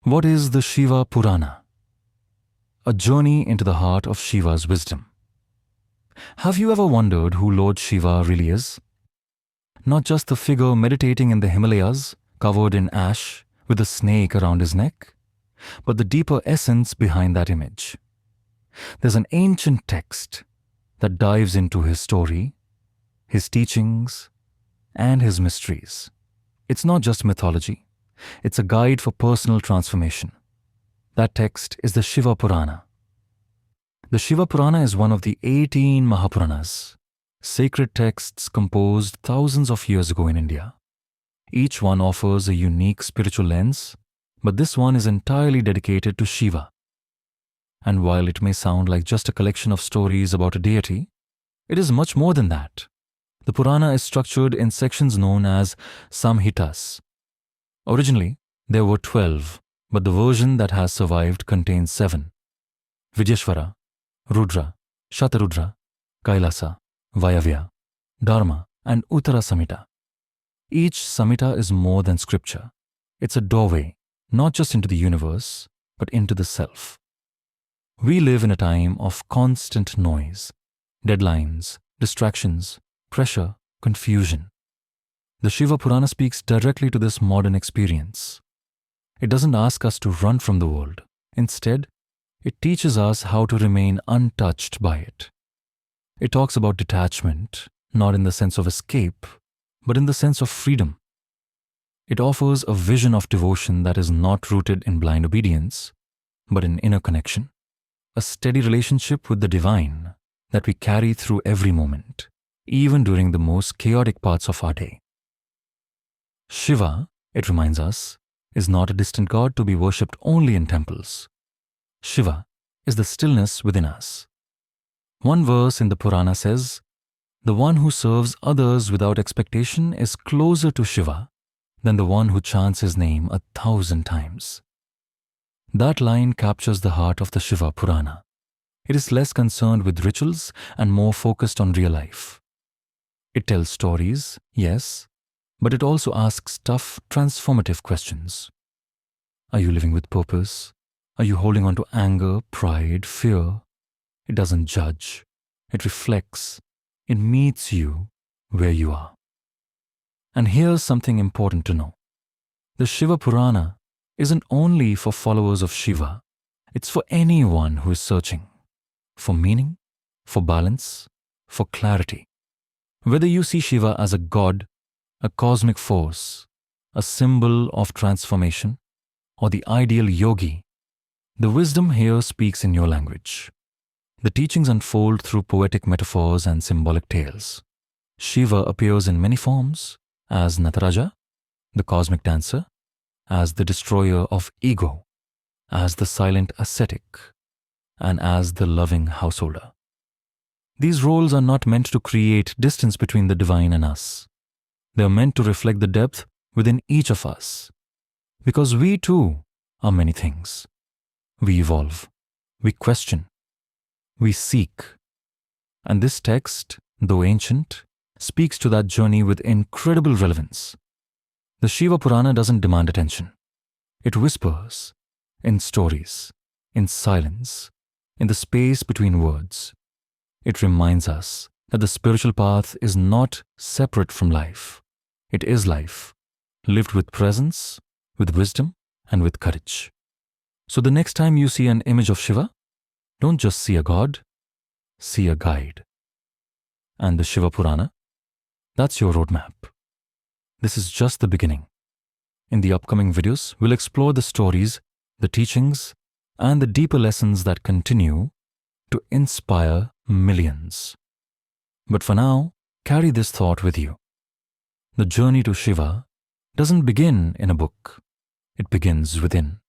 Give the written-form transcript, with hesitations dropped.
What is the Shiva Purana? A journey into the heart of Shiva's wisdom. Have you ever wondered who Lord Shiva really is? Not just the figure meditating in the Himalayas, covered in ash, with a snake around his neck, but the deeper essence behind that image. There's an ancient text that dives into his story, his teachings, and his mysteries. It's not just mythology. It's a guide for personal transformation. That text is the Shiva Purana. The Shiva Purana is one of the 18 Mahapuranas, sacred texts composed thousands of years ago in India. Each one offers a unique spiritual lens, but this one is entirely dedicated to Shiva. And while it may sound like just a collection of stories about a deity, it is much more than that. The Purana is structured in sections known as Samhitas. Originally, there were 12, but the version that has survived contains 7. Vijeshwara, Rudra, Shatarudra, Kailasa, Vayavya, Dharma, and Uttara Samhita. Each Samhita is more than scripture. It's a doorway, not just into the universe, but into the self. We live in a time of constant noise, deadlines, distractions, pressure, confusion. The Shiva Purana speaks directly to this modern experience. It doesn't ask us to run from the world. Instead, it teaches us how to remain untouched by it. It talks about detachment, not in the sense of escape, but in the sense of freedom. It offers a vision of devotion that is not rooted in blind obedience, but in inner connection, a steady relationship with the divine that we carry through every moment, even during the most chaotic parts of our day. Shiva, it reminds us, is not a distant god to be worshipped only in temples. Shiva is the stillness within us. One verse in the Purana says, "The one who serves others without expectation is closer to Shiva than the one who chants his name 1,000 times." That line captures the heart of the Shiva Purana. It is less concerned with rituals and more focused on real life. It tells stories, yes, but it also asks tough, transformative questions. Are you living with purpose? Are you holding on to anger, pride, fear? It doesn't judge. It reflects. It meets you where you are. And here's something important to know. The Shiva Purana isn't only for followers of Shiva. It's for anyone who is searching for meaning, for balance, for clarity. Whether you see Shiva as a god, a cosmic force, a symbol of transformation, or the ideal yogi, the wisdom here speaks in your language. The teachings unfold through poetic metaphors and symbolic tales. Shiva appears in many forms, as Nataraja, the cosmic dancer, as the destroyer of ego, as the silent ascetic, and as the loving householder. These roles are not meant to create distance between the divine and us. They are meant to reflect the depth within each of us. Because we too are many things. We evolve. We question. We seek. And this text, though ancient, speaks to that journey with incredible relevance. The Shiva Purana doesn't demand attention. It whispers, in stories, in silence, in the space between words. It reminds us that the spiritual path is not separate from life. It is life, lived with presence, with wisdom, and with courage. So the next time you see an image of Shiva, don't just see a god, see a guide. And the Shiva Purana, that's your roadmap. This is just the beginning. In the upcoming videos, we'll explore the stories, the teachings, and the deeper lessons that continue to inspire millions. But for now, carry this thought with you. The journey to Shiva doesn't begin in a book. It begins within.